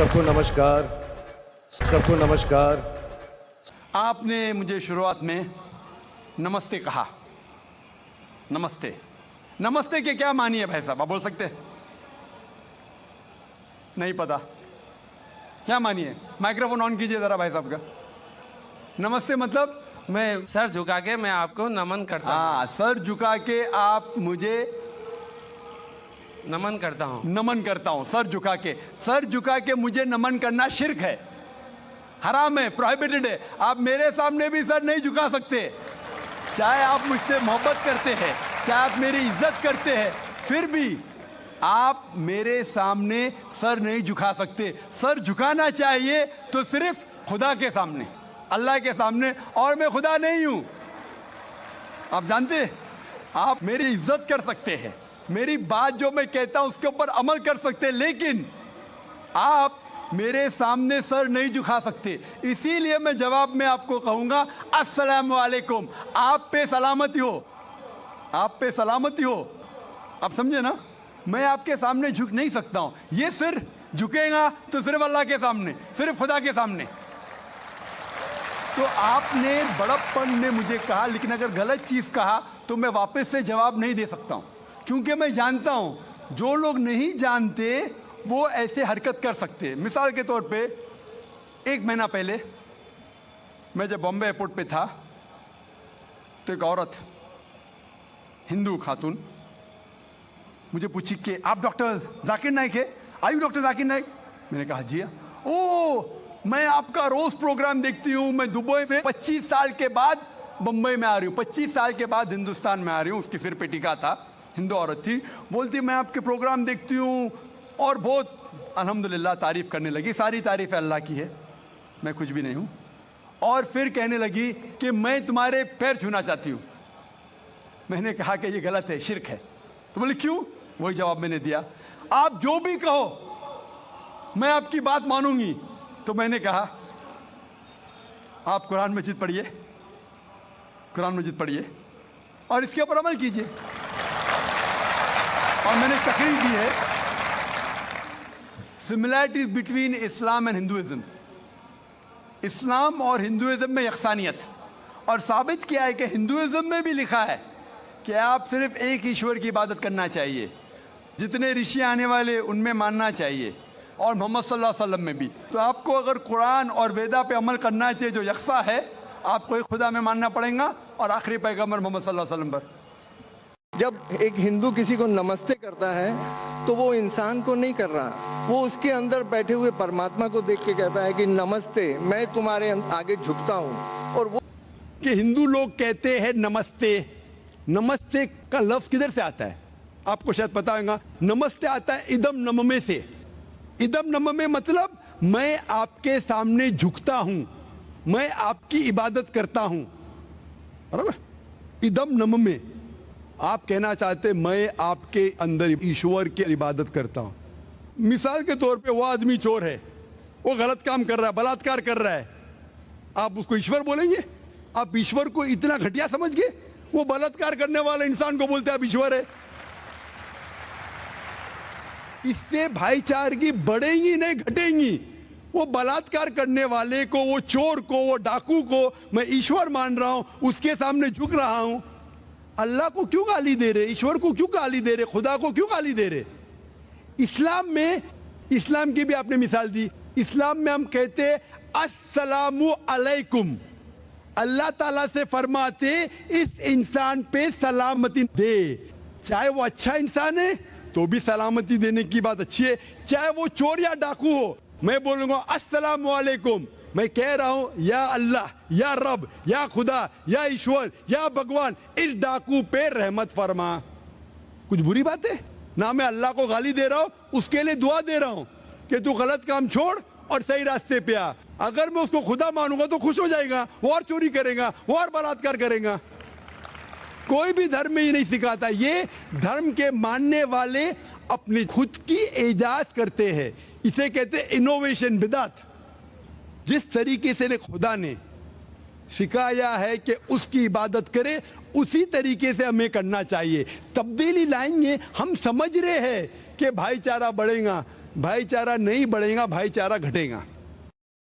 सबको नमस्कार, सबको नमस्कार। आपने मुझे शुरुआत में नमस्ते कहा। नमस्ते, नमस्ते के क्या मानी है भाई साहब, आप बोल सकते हैं? नहीं पता क्या मानी है? माइक्रोफोन ऑन कीजिए जरा भाई साहब का। नमस्ते मतलब मैं सर झुका के मैं आपको नमन करता हूँ। हाँ, सर झुका के आप मुझे नमन करता हूँ। नमन करता हूं। सर झुका के मुझे नमन करना शिर्क है, हराम है, प्रोहिबिटेड है। आप मेरे सामने भी सर नहीं झुका सकते, चाहे आप मुझसे मोहब्बत करते हैं, चाहे आप मेरी इज्जत करते हैं, फिर भी आप मेरे सामने सर नहीं झुका सकते। सर झुकाना चाहिए तो सिर्फ खुदा के सामने, अल्लाह के सामने, और मैं खुदा नहीं हूं। आप जानते हैं, आप मेरी इज्जत कर सकते हैं, मेरी बात जो मैं कहता हूं उसके ऊपर अमल कर सकते हैं, लेकिन आप मेरे सामने सर नहीं झुका सकते। इसीलिए मैं जवाब में आपको कहूंगा अस्सलामु अलैकुम, आप पे सलामती हो, आप पे सलामती हो। आप समझे ना, मैं आपके सामने झुक नहीं सकता हूं। ये सिर झुकेगा तो सिर्फ अल्लाह के सामने, सिर्फ खुदा के सामने। तो आपने बड़प्पन में मुझे कहा, लेकिन अगर गलत चीज कहा तो मैं वापस से जवाब नहीं दे सकता हूं, क्योंकि मैं जानता हूं जो लोग नहीं जानते वो ऐसे हरकत कर सकते हैं। मिसाल के तौर पे, 1 महीना पहले मैं जब बॉम्बे एयरपोर्ट पे था तो एक औरत, हिंदू खातून, मुझे पूछी कि आप डॉक्टर जाकिर नाइक है? Are you doctor Zakir Naik? मैंने कहा जी हाँ। ओ, मैं आपका रोज प्रोग्राम देखती हूँ, मैं दुबई से 25 साल के बाद बम्बई में आ रही हूँ, 25 साल के बाद हिंदुस्तान में आ रही हूँ। उसकी सिर पे टीका था, हिंदू औरत थी, बोलती मैं आपके प्रोग्राम देखती हूँ और बहुत अल्हम्दुलिल्लाह तारीफ करने लगी। सारी तारीफ अल्लाह की है, मैं कुछ भी नहीं हूँ। और फिर कहने लगी कि मैं तुम्हारे पैर छूना चाहती हूँ। मैंने कहा कि ये गलत है, शिर्क है। तो बोले क्यों? वही जवाब मैंने दिया, आप जो भी कहो मैं आपकी बात मानूंगी। तो मैंने कहा आप कुरान मजीद पढ़िए, कुरान मजीद पढ़िए और इसके ऊपर अमल कीजिए। और मैंने तकरीर दी है similarities between Islam and Hinduism, Islam और हिंदुइज्म में यकसानियत, और साबित किया है कि हिंदुइज्म में भी लिखा है कि आप सिर्फ एक ईश्वर की इबादत करना चाहिए, जितने ऋषि आने वाले उनमें मानना चाहिए, और मोहम्मद सल्लल्लाहु अलैहि वसल्लम में भी। तो आपको अगर कुरान और वेदा पे अमल करना चाहिए जो यकसा है, आपको एक खुदा में मानना पड़ेगा और आखिरी पैगंबर मोहम्मद सल्लल्लाहु अलैहि वसल्लम पर। जब एक हिंदू किसी को नमस्ते करता है तो वो इंसान को नहीं कर रहा, वो उसके अंदर बैठे हुए परमात्मा को देख के कहता है कि नमस्ते, मैं तुम्हारे आगे झुकता हूँ। और वो कि हिंदू लोग कहते हैं नमस्ते, नमस्ते का लफ्ज किधर से आता है आपको शायद पता होगा। नमस्ते आता है इदम नममे से। इदम नममे मतलब मैं आपके सामने झुकता हूं, मैं आपकी इबादत करता हूं, बराबर। इदम नममे, आप कहना चाहते मैं आपके अंदर ईश्वर की इबादत करता हूं। मिसाल के तौर पे वो आदमी चोर है, वो गलत काम कर रहा है, बलात्कार कर रहा है, आप उसको ईश्वर बोलेंगे? आप ईश्वर को इतना घटिया समझ गए? वो बलात्कार करने वाले इंसान को बोलते आप ईश्वर है। इससे भाईचारगी बढ़ेगी नहीं घटेगी। वो बलात्कार करने वाले को, वो चोर को, वो डाकू को मैं ईश्वर मान रहा हूं, उसके सामने झुक रहा हूं। अल्लाह को क्यों गाली दे रहे? ईश्वर को क्यों गाली दे रहे? खुदा को क्यों गाली दे रहे? इस्लाम में, इस्लाम की भी आपने मिसाल दी, इस्लाम में हम कहते अस्सलामु अलैकुम, अल्लाह ताला से फरमाते इस इंसान पे सलामती दे। चाहे वो अच्छा इंसान है तो भी सलामती देने की बात अच्छी है, चाहे वो चोर या डाकू हो। मैं बोलूंगा अस्सलामु अलैकुम, मैं कह रहा हूं या अल्लाह, या रब, या खुदा, या ईश्वर, या भगवान, इस डाकू पे रहमत फरमा। कुछ बुरी बात है ना? मैं अल्लाह को गाली दे रहा हूं, उसके लिए दुआ दे रहा हूं कि तू गलत काम छोड़ और सही रास्ते पे आ। अगर मैं उसको खुदा मानूंगा तो खुश हो जाएगा, वो और चोरी करेगा, वो और बलात्कार करेगा। कोई भी धर्म में ये नहीं सिखाता। ये धर्म के मानने वाले अपनी खुद की इजाद करते हैं, इसे कहते हैं इनोवेशन, बिदात। जिस तरीके से खुदा ने सिखाया है कि उसकी इबादत करे, उसी तरीके से हमें करना चाहिए। तब्दीली लाएंगे, हम समझ रहे हैं कि भाईचारा बढ़ेगा, भाईचारा नहीं बढ़ेगा, भाईचारा घटेगा।